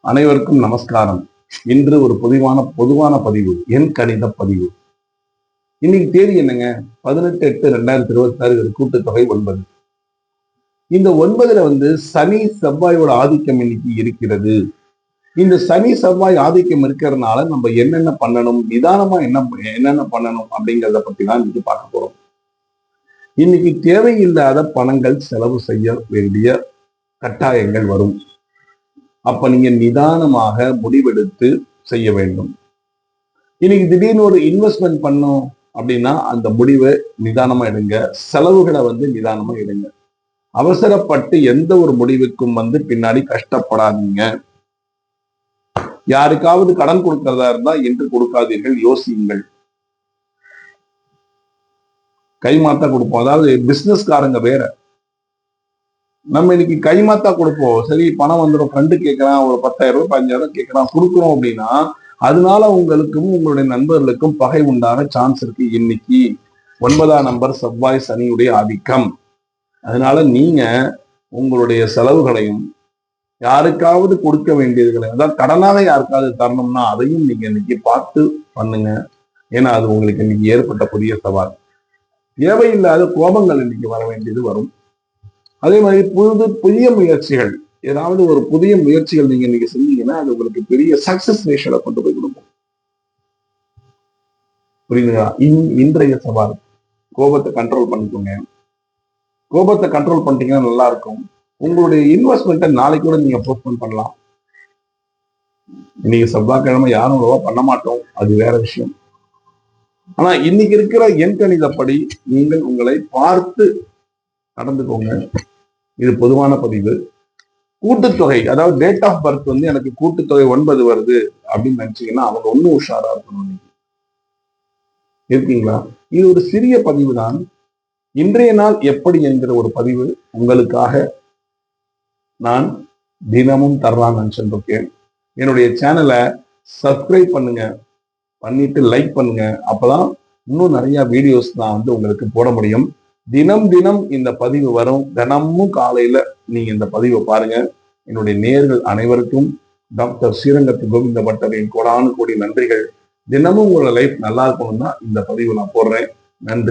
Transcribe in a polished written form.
அனைவருக்கும் நமஸ்காரம். இன்று ஒரு பொதுவான பதிவு, எண் கணித பதிவு. இன்னைக்கு தேதி என்னங்க? 18/8/2026. கூட்டுத்தொகை 9. இந்த 9ல சனி செவ்வாயோட ஆதிக்கம் இன்னைக்கு இருக்கிறது. இந்த சனி செவ்வாய் ஆதிக்கம் இருக்கிறதுனால நம்ம என்னென்ன பண்ணணும், நிதானமா என்னென்ன பண்ணணும் அப்படிங்கிறத பத்தி தான் இன்னைக்கு பார்க்க போறோம். இன்னைக்கு தேவையில்லாத பணங்கள் செலவு செய்ய வேண்டிய கட்டாயங்கள் வரும். அப்ப நீங்க நிதானமாக முடிவெடுத்து செய்ய வேண்டும். இன்னைக்கு திடீர்னு ஒரு இன்வெஸ்ட்மெண்ட் பண்ணும் அப்படின்னா அந்த முடிவை நிதானமா எடுங்க. செலவுகளை நிதானமா எடுங்க. அவசரப்பட்டு எந்த ஒரு முடிவுக்கும் பின்னாடி கஷ்டப்படாதீங்க. யாருக்காவது கடன் கொடுக்கறதா இருந்தா என்று கொடுக்காதீர்கள், யோசியுங்கள். கைமாத்தா கொடுப்போம். அதாவது பிசினஸ்காரங்க வேற, நம்ம இன்னைக்கு கைமாத்தா கொடுப்போம். சரி, பணம் வந்துடும், ஃப்ரெண்டு கேட்கறான், ஒரு 10,000 15,000 கேட்கறான், கொடுக்குறோம் அப்படின்னா அதனால உங்களுக்கும் உங்களுடைய நண்பர்களுக்கும் பகை உண்டாக சான்ஸ் இருக்கு. இன்னைக்கு 9ஆம் நம்பர் செவ்வாய் சனியுடைய ஆதிக்கம். அதனால நீங்க உங்களுடைய செலவுகளையும் யாருக்காவது கொடுக்க வேண்டியதுகளை, அதாவது கடனாக யாருக்காவது தரணும்னா அதையும் நீங்க இன்னைக்கு பார்த்து பண்ணுங்க. ஏன்னா அது உங்களுக்கு இன்னைக்கு ஏற்பட்ட புதிய சவால். தேவையில்லாத கோபங்கள் இன்னைக்கு வர வேண்டியது வரும். அதே மாதிரி புதிய முயற்சிகள், ஏதாவது ஒரு புதிய முயற்சிகள் நீங்க இன்னைக்கு செஞ்சீங்கன்னா அது உங்களுக்கு பெரிய சக்சஸ் ரேஷியோல கொண்டு போய் கொடுக்கும். புரியுதுங்களா? இன்றைய சவால் கோபத்தை கண்ட்ரோல் பண்ணிக்கோங்க. கோபத்தை கண்ட்ரோல் பண்ணிட்டீங்கன்னா நல்லா இருக்கும். உங்களுடைய இன்வெஸ்ட்மெண்ட்டை நாளைக்கு கூட நீங்க போஸ்ட்போன் பண்ணலாம். இன்னைக்கு செவ்வாய்க்கிழமை யாரும் அவ்வளவா பண்ண மாட்டோம், அது வேற விஷயம். ஆனா இன்னைக்கு இருக்கிற எண்கணிதப்படி நீங்கள் உங்களை பார்த்து நடந்துக்கோங்க. இது பொதுவான பதிவு. கூட்டுத்தொகை, அதாவது டேட் ஆஃப் பர்த் எனக்கு கூட்டுத்தொகை 9 வருது அப்படின்னு நினைச்சீங்கன்னா அவங்க ஒன்னும் உஷாரா இருக்கணும். இருக்கீங்களா? இது ஒரு சிறிய பதிவு தான். இன்றைய நாள் எப்படி என்கிற ஒரு பதிவு உங்களுக்காக நான் தினமும் தரலாம்னு நினைச்சிருக்கேன். என்னுடைய சேனலை சப்ஸ்கிரைப் பண்ணுங்க, பண்ணிட்டு லைக் பண்ணுங்க. அப்பதான் இன்னும் நிறைய வீடியோஸ் நான் உங்களுக்கு போட முடியும். தினம் இந்த பதிவு வரும். தினமும் காலையில நீங்க இந்த பதிவை பாருங்க. என்னுடைய நேயர்கள் அனைவருக்கும் டாக்டர் ஸ்ரீரங்கத்து கோவிந்த பட்டரின் கோடானு கோடி நன்றிகள். தினமும் உங்களோட லைஃப் நல்லா இருக்கணும்னா இந்த பதிவு நான் போடுறேன். நன்றி.